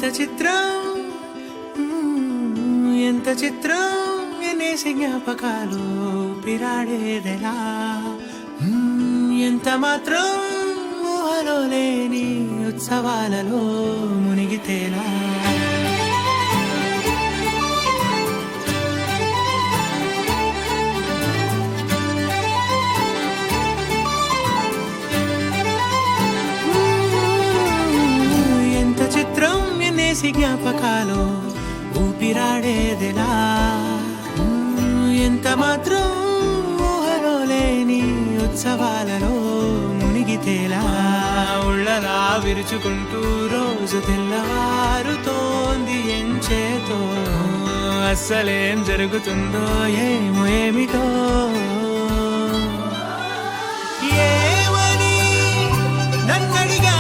ఎంత చిత్రం ఎంత చిత్రం ఎన్నేసి జ్ఞాపకాలు పిరాడేదెలా ఎంత మాత్రం ఊహలో లేని ఉత్సవాలలో మునిగితేలా జ్ఞాపకాలు ఊపిరాడేదిలా ఎంత మాత్రం ఊహలో లేని ఉత్సవాలలో మునిగితేలా ఉళ్ళలా విరుచుకుంటూ రోజు తెల్లవారుతోంది ఎంచేతో అస్సలేం జరుగుతుందో ఏమో ఏమిటో ఏమని నన్నడిగా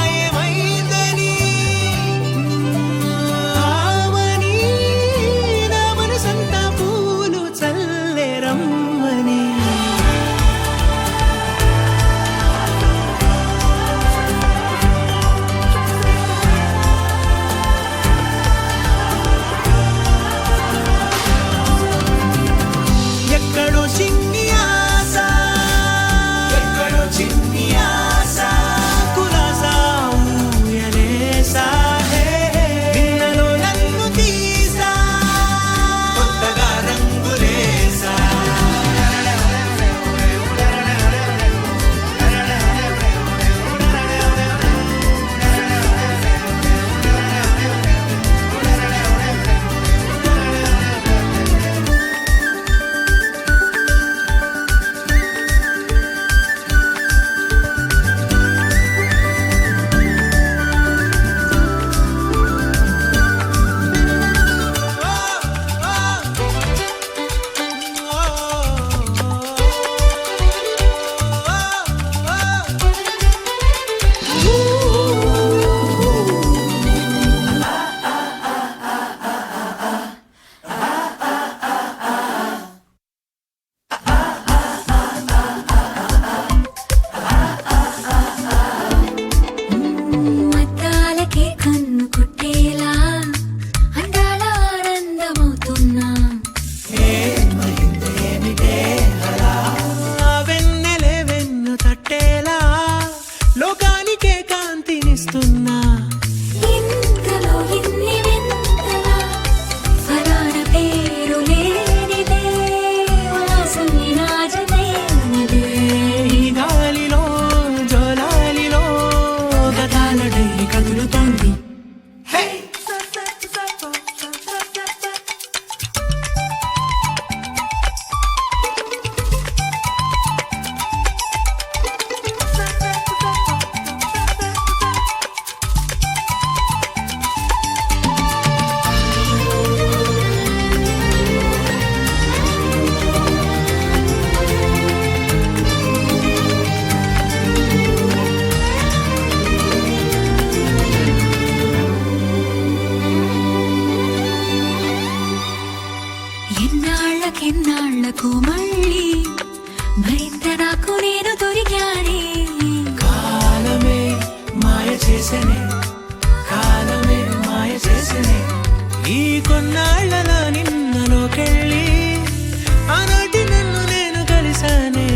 ఎన్నాళ్లకు మళ్ళీ మరింత నాకు నేను దొరికానే కాలమే మాయ చేసనే కాలమే మాయ చేసనే ఈ కొన్నాళ్లలో నిన్నలోకెళ్ళి ఆనాటి నన్ను నేను కలిసానే